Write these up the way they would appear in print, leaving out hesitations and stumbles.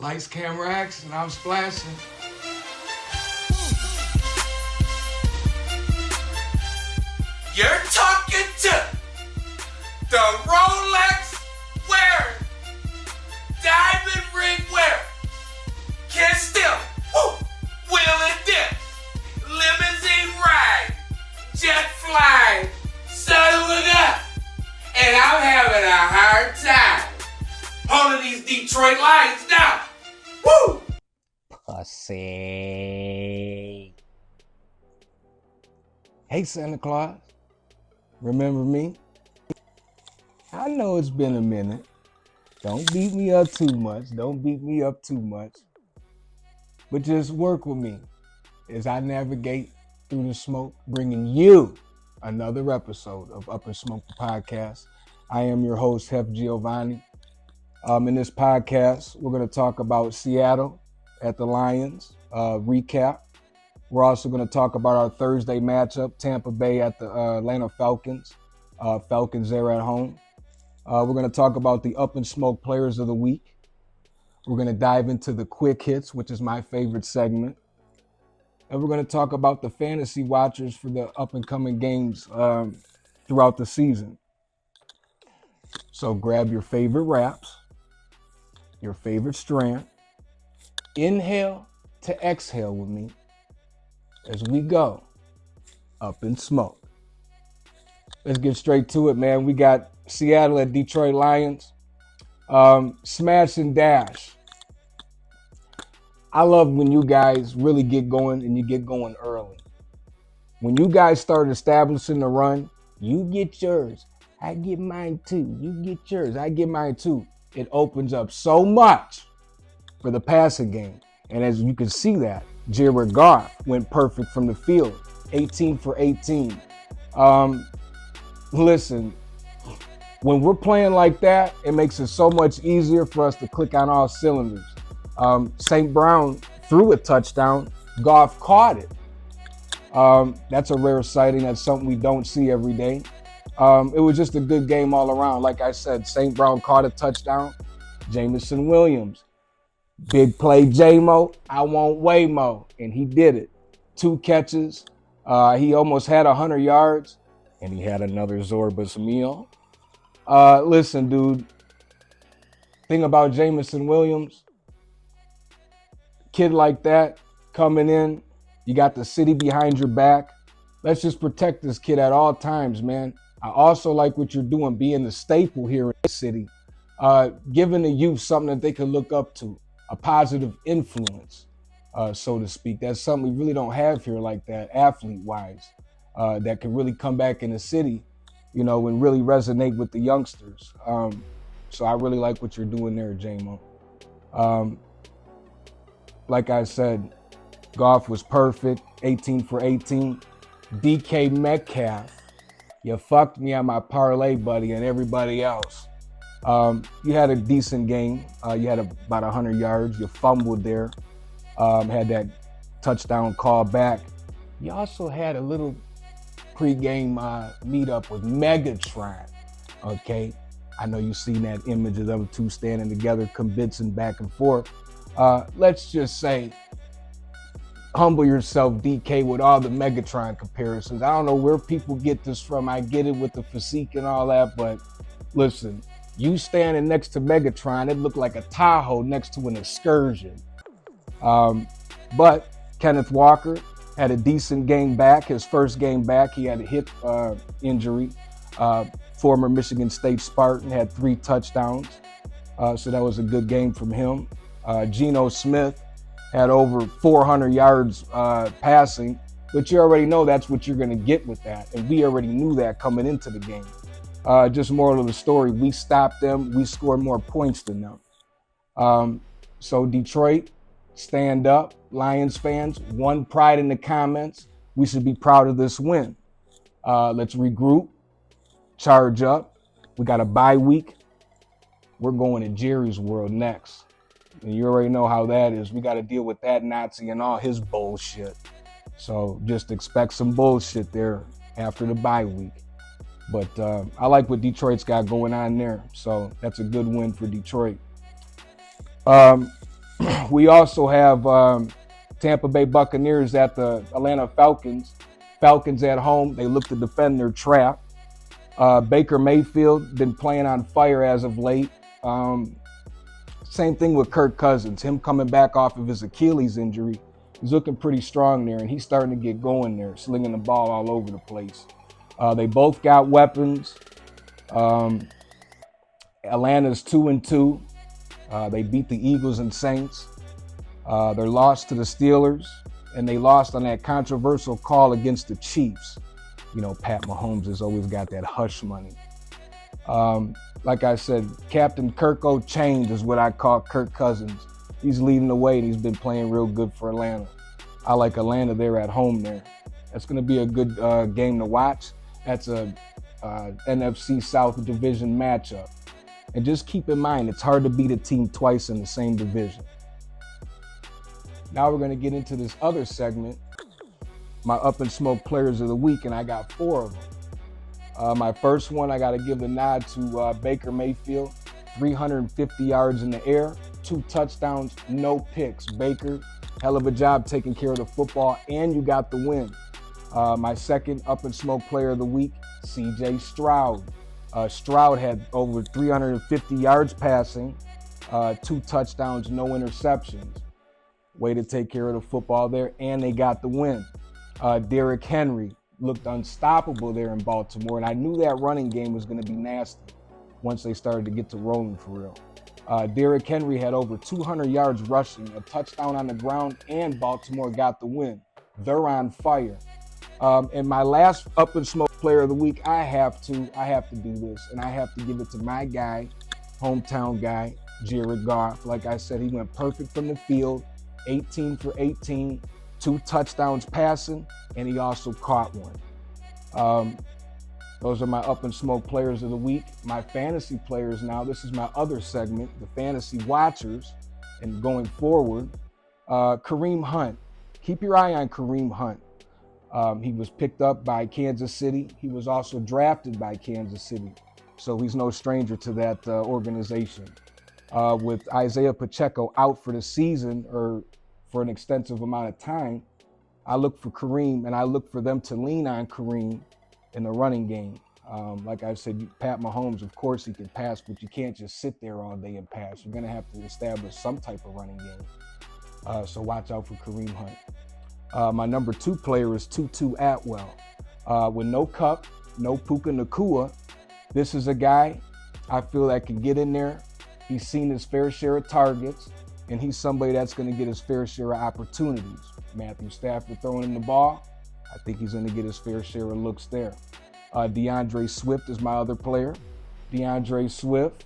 Lights, camera, action, I'm splashing. You're talking to the Rolex wearing, diamond ring wearing, kiss still, wheel and dip, limousine ride, jet flying, sun look up, and I'm having a hard time holding these Detroit Lions down. Woo! Pussy. Hey, Santa Claus. Remember me? I know it's been a minute. Don't beat me up too much. But just work with me as I navigate through the smoke, bringing you another episode of Up and Smoke the podcast. I am your host, Hef Giovanni. In this podcast, we're going to talk about Seattle at the Lions, recap. We're also going to talk about our Thursday matchup, Tampa Bay at the Atlanta Falcons. Falcons there at home. We're going to talk about the Up and Smoke players of the week. We're going to dive into the quick hits, which is my favorite segment. And we're going to talk about the fantasy watchers for the up and coming games throughout the season. So grab your favorite wraps, your favorite strand, inhale to exhale with me as we go up in smoke. Let's get straight to it, man. We got Seattle at Detroit Lions. Smash and dash. I love when you guys really get going and you get going early. When you guys start establishing the run, you get yours. I get mine too. You get yours. I get mine too. It opens up so much for the passing game. And as you can see that, Jared Goff went perfect from the field, 18 for 18. Listen, when we're playing like that, it makes it so much easier for us to click on all cylinders. St. Brown threw a touchdown. Goff caught it. That's a rare sighting. That's something we don't see every day. It was just a good game all around. Like I said, St. Brown caught a touchdown. Jamison Williams. Big play J-Mo, I want Waymo, and he did it. 2 catches. He almost had 100 yards, and he had another Zorbas meal. Listen, dude, thing about Jamison Williams, kid like that coming in, you got the city behind your back. Let's just protect this kid at all times, man. I also like what you're doing, being the staple here in the city, giving the youth something that they can look up to. A positive influence, so to speak. That's something we really don't have here like that, athlete-wise, that can really come back in the city, you know, and really resonate with the youngsters. So I really like what you're doing there, J-Mo. Like I said, Goff was perfect, 18 for 18. DK Metcalf, you fucked me on my parlay, buddy, and everybody else. You had a decent game. You had about 100 yards. You fumbled there. Had that touchdown call back. You also had a little pregame meetup with Megatron. Okay, I know you've seen that image of them two standing together, convincing back and forth. Let's just say, humble yourself, DK, with all the Megatron comparisons. I don't know where people get this from. I get it with the physique and all that, but listen. You standing next to Megatron, it looked like a Tahoe next to an excursion. But Kenneth Walker had a decent game back. His first game back, he had a hip injury. Former Michigan State Spartan had 3 touchdowns. So that was a good game from him. Geno Smith had over 400 yards passing, but you already know that's what you're going to get with that. And we already knew that coming into the game. Just moral of the story, we stopped them. We scored more points than them. So Detroit, stand up. Lions fans, one pride in the comments. We should be proud of this win. Let's regroup, charge up. We got a bye week. We're going to Jerry's World next. And you already know how that is. We got to deal with that Nazi and all his bullshit. So just expect some bullshit there after the bye week. But I like what Detroit's got going on there. So that's a good win for Detroit. We also have Tampa Bay Buccaneers at the Atlanta Falcons. Falcons at home. They look to defend their trap. Baker Mayfield been playing on fire as of late. Same thing with Kirk Cousins. Him coming back off of his Achilles injury. He's looking pretty strong there, and he's starting to get going there, slinging the ball all over the place. They both got weapons. Atlanta's 2-2. They beat the Eagles and Saints. They're lost to the Steelers, and they lost on that controversial call against the Chiefs. You know, Pat Mahomes has always got that hush money. Like I said, Captain Kirko Change is what I call Kirk Cousins. He's leading the way, and he's been playing real good for Atlanta. I like Atlanta there at home there. That's going to be a good game to watch. That's a NFC South division matchup. And just keep in mind, it's hard to beat a team twice in the same division. Now we're going to get into this other segment, my Up and Smoke Players of the Week, and I got 4 of them. My first one, I got to give the nod to Baker Mayfield, 350 yards in the air, 2 touchdowns, no picks. Baker, hell of a job taking care of the football, and you got the win. My second Up and Smoke Player of the Week, C.J. Stroud. Stroud had over 350 yards passing, 2 touchdowns, no interceptions. Way to take care of the football there, and they got the win. Derrick Henry looked unstoppable there in Baltimore, and I knew that running game was going to be nasty once they started to get to rolling for real. Derrick Henry had over 200 yards rushing, a touchdown on the ground, and Baltimore got the win. They're on fire. And my last Up and Smoke Player of the Week, I have to do this, and I have to give it to my guy, hometown guy, Jared Goff. Like I said, he went perfect from the field, 18 for 18, 2 touchdowns passing, and he also caught one. Those are my Up and Smoke Players of the Week. My fantasy players now, this is my other segment, the fantasy watchers, and going forward, Kareem Hunt. Keep your eye on Kareem Hunt. He was picked up by Kansas City. He was also drafted by Kansas City. So he's no stranger to that organization. With Isaiah Pacheco out for the season or for an extensive amount of time, I look for Kareem, and I look for them to lean on Kareem in the running game. Like I said, Pat Mahomes, of course he can pass, but you can't just sit there all day and pass. You're going to have to establish some type of running game. So watch out for Kareem Hunt. My number 2 player is Tutu Atwell. With no Cup, no Puka Nacua, this is a guy I feel that can get in there. He's seen his fair share of targets, and he's somebody that's going to get his fair share of opportunities. Matthew Stafford throwing in the ball, I think he's going to get his fair share of looks there. DeAndre Swift is my other player. DeAndre Swift,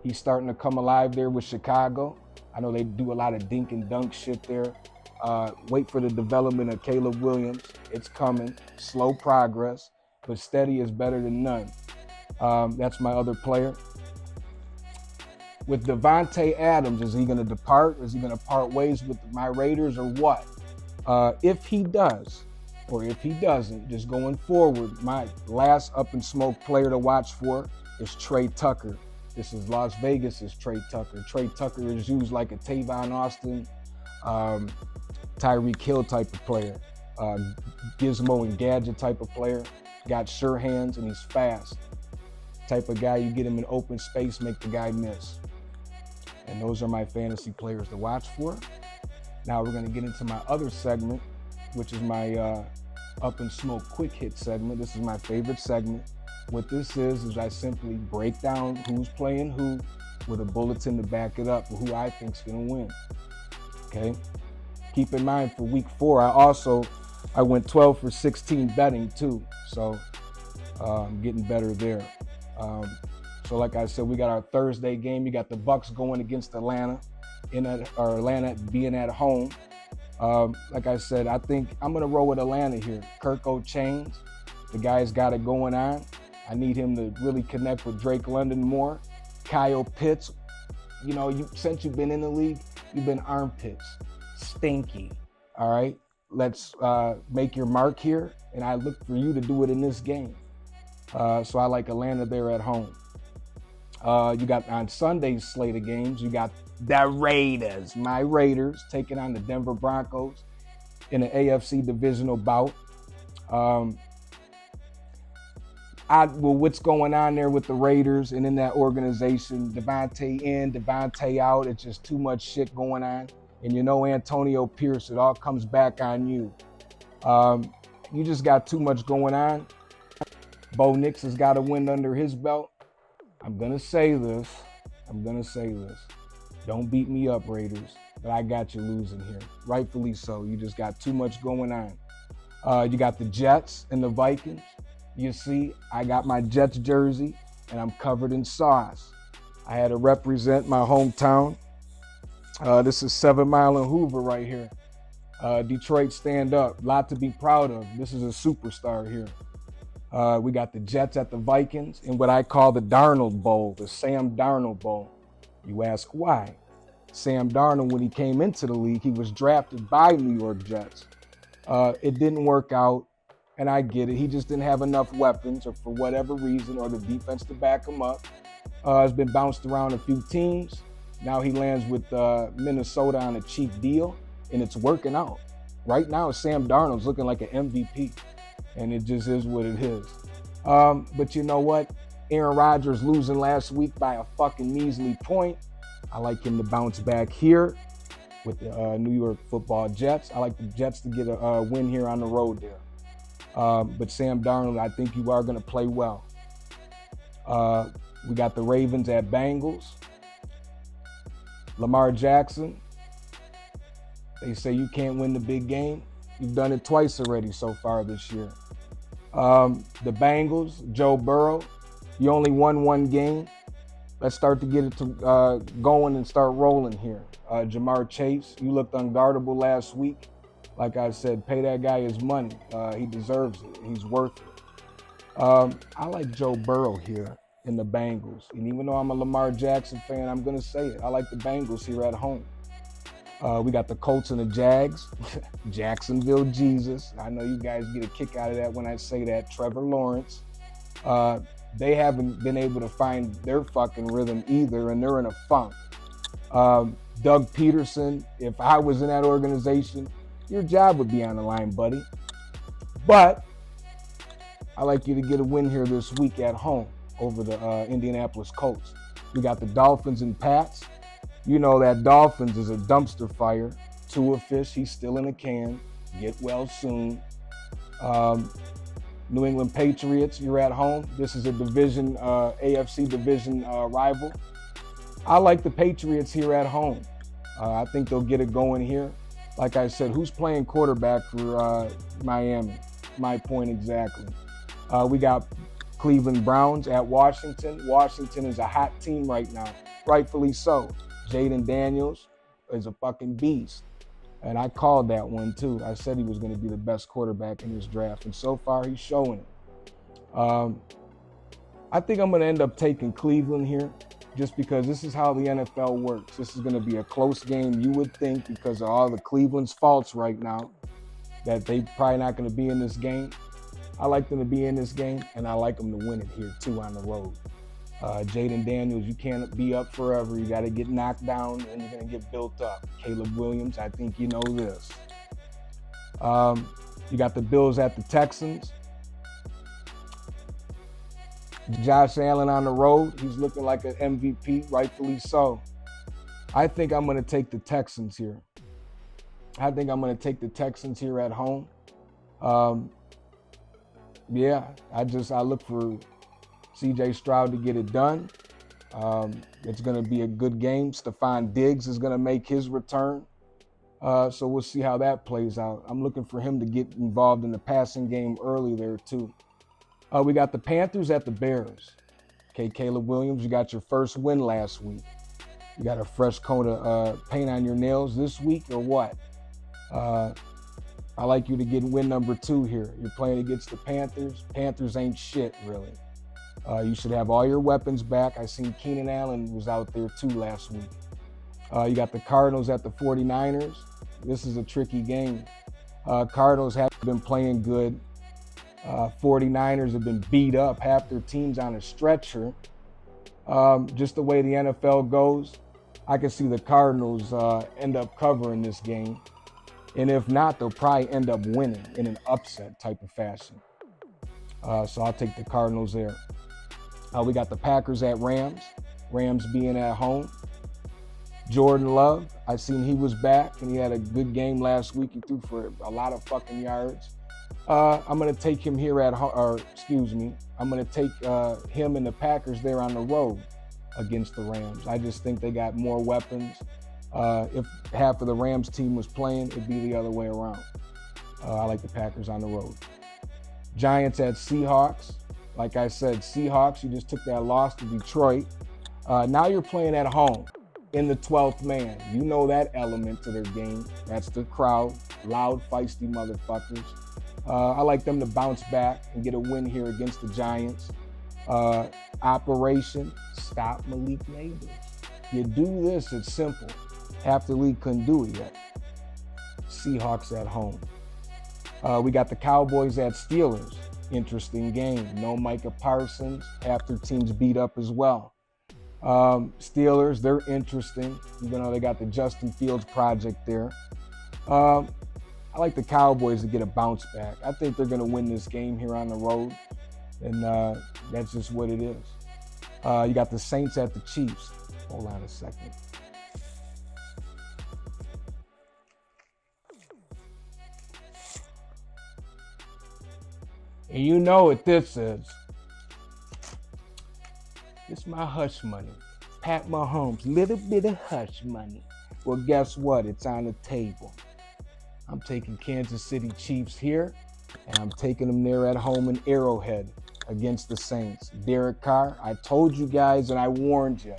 he's starting to come alive there with Chicago. I know they do a lot of dink and dunk shit there. Wait for the development of Caleb Williams. It's coming. Slow progress, but steady is better than none. That's my other player. With Devontae Adams, is he going to depart? Is he going to part ways with my Raiders or what? If he does, or if he doesn't, just going forward, my last Up and Smoke player to watch for is Trey Tucker. This is Las Vegas's Trey Tucker. Trey Tucker is used like a Tavon Austin, Tyreek Hill type of player, gizmo and gadget type of player. Got sure hands and he's fast. Type of guy, you get him in open space, make the guy miss. And those are my fantasy players to watch for. Now we're going to get into my other segment, which is my Up and Smoke quick hit segment. This is my favorite segment. What this is I simply break down who's playing who with a bulletin to back it up for who I think's going to win. Okay. Keep in mind for week 4, I went 12 for 16 betting too. So I'm getting better there. So like I said, we got our Thursday game. You got the Bucks going against Atlanta, Atlanta being at home. Like I said, I think I'm going to roll with Atlanta here. Kirko Chains, the guy's got it going on. I need him to really connect with Drake London more. Kyle Pitts, you know, since you've been in the league, you've been armpits. Stinky. All right, let's make your mark here, and I look for you to do it in this game. So I like Atlanta there at home. You got on Sunday's slate of games, you got the Raiders. My Raiders taking on the Denver Broncos in an AFC divisional bout. What's going on there with the Raiders and in that organization, Devontae in, Devontae out, it's just too much shit going on. And you know Antonio Pierce, it all comes back on you. You just got too much going on. Bo Nix has got a win under his belt. I'm going to say this. Don't beat me up, Raiders, but I got you losing here. Rightfully so. You just got too much going on. You got the Jets and the Vikings. You see, I got my Jets jersey, and I'm covered in sauce. I had to represent my hometown. This is 7 Mile and Hoover right here. Detroit, stand up. Lot to be proud of. This is a superstar here. We got the Jets at the Vikings in what I call the Darnold Bowl, the Sam Darnold Bowl. You ask why? Sam Darnold, when he came into the league, he was drafted by New York Jets. It didn't work out. And I get it. He just didn't have enough weapons or for whatever reason or the defense to back him up. Has been bounced around a few teams. Now he lands with Minnesota on a cheap deal, and it's working out. Right now, Sam Darnold's looking like an MVP, and it just is what it is. But you know what? Aaron Rodgers losing last week by a fucking measly point. I like him to bounce back here with the New York Football Jets. I like the Jets to get a win here on the road there. But Sam Darnold, I think you are going to play well. We got the Ravens at Bengals. Lamar Jackson. They say you can't win the big game. You've done it twice already so far this year. The Bengals, Joe Burrow. You only won one game. Let's start to get it to going and start rolling here. Jamar Chase, you looked unguardable last week. Like I said, pay that guy his money. He deserves it. He's worth it. I like Joe Burrow here in the Bengals. And even though I'm a Lamar Jackson fan, I'm going to say it. I like the Bengals here at home. We got the Colts and the Jags. Jacksonville Jesus. I know you guys get a kick out of that when I say that. Trevor Lawrence. They haven't been able to find their fucking rhythm either, and they're in a funk. Doug Peterson, if I was in that organization, your job would be on the line, buddy. But I like you to get a win here this week at home over the Indianapolis Colts. We got the Dolphins and Pats. You know that Dolphins is a dumpster fire. Tua Fish, he's still in a can. Get well soon. New England Patriots, you're at home. This is a division, AFC division rival. I like the Patriots here at home. I think they'll get it going here. Like I said, who's playing quarterback for Miami? My point exactly. We got Cleveland Browns at Washington. Washington is a hot team right now, rightfully so. Jaden Daniels is a fucking beast. And I called that one too. I said he was going to be the best quarterback in this draft, and so far he's showing it. I think I'm going to end up taking Cleveland here just because this is how the NFL works. This is going to be a close game, you would think, because of all the Cleveland's faults right now, that they probably not going to be in this game. I like them to be in this game, and I like them to win it here too on the road. Jaden Daniels, you can't be up forever. You got to get knocked down, and you're going to get built up. Caleb Williams, I think you know this. You got the Bills at the Texans. Josh Allen on the road. He's looking like an MVP, rightfully so. I think I'm going to take the Texans here. I think I'm going to take the Texans here at home. Yeah, I look for C.J. Stroud to get it done. It's going to be a good game. Stephon Diggs is going to make his return. So we'll see how that plays out. I'm looking for him to get involved in the passing game early there too. We got the Panthers at the Bears. Okay, Caleb Williams, you got your first win last week. You got a fresh coat of paint on your nails this week or what? I like you to get win number 2 here. You're playing against the Panthers. Panthers ain't shit, really. You should have all your weapons back. I seen Keenan Allen was out there too last week. You got the Cardinals at the 49ers. This is a tricky game. Cardinals have been playing good. 49ers have been beat up. Half their team's on a stretcher. Just the way the NFL goes, I can see the Cardinals end up covering this game. And if not, they'll probably end up winning in an upset type of fashion. So I'll take the Cardinals there. We got the Packers at Rams. Rams being at home. Jordan Love, I seen he was back and he had a good game last week. He threw for a lot of fucking yards. I'm going to take him here I'm going to take him and the Packers there on the road against the Rams. I just think they got more weapons. If half of the Rams team was playing, it'd be the other way around. I like the Packers on the road. Giants at Seahawks. Like I said, Seahawks, you just took that loss to Detroit. Now you're playing at home in the 12th man. You know that element to their game. That's the crowd, loud, feisty motherfuckers. I like them to bounce back and get a win here against the Giants. Operation, stop Malik Neighbors. You do this, it's simple. Half the league couldn't do it yet. Seahawks at home. We got the Cowboys at Steelers. Interesting game. No Micah Parsons. Half their team's beat up as well. Steelers, they're interesting. Even though they got the Justin Fields project there. I like the Cowboys to get a bounce back. I think they're going to win this game here on the road. And that's just what it is. You got the Saints at the Chiefs. Hold on a second. And you know what this is. It's my hush money. Pat Mahomes, little bit of hush money. Well, guess what? It's on the table. I'm taking Kansas City Chiefs here, and I'm taking them there at home in Arrowhead against the Saints. Derek Carr, I told you guys and I warned you.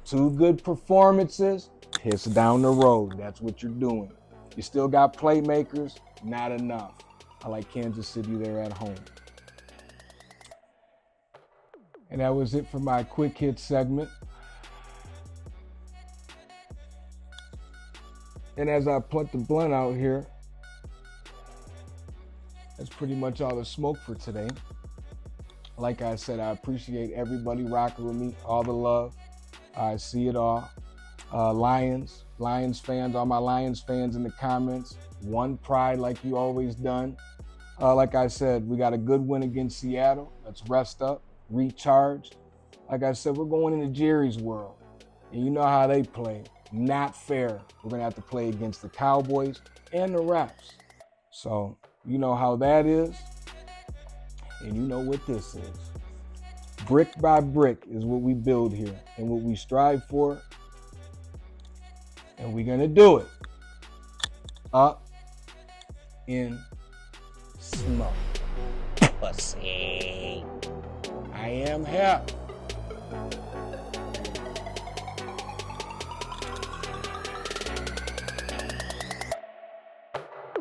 2 good performances, piss down the road. That's what you're doing. You still got playmakers, not enough. I like Kansas City there at home. And that was it for my quick hit segment. And as I put the blunt out here, that's pretty much all the smoke for today. Like I said, I appreciate everybody rocking with me, all the love. I see it all. Lions fans, all my Lions fans in the comments. One pride like you always done. Like I said, we got a good win against Seattle. Let's rest up, recharge. Like I said, we're going into Jerry's world. And you know how they play. Not fair. We're going to have to play against the Cowboys and the refs. So you know how that is. And you know what this is. Brick by brick is what we build here and what we strive for. And we're going to do it. Up in smoke. Pussy. I am here.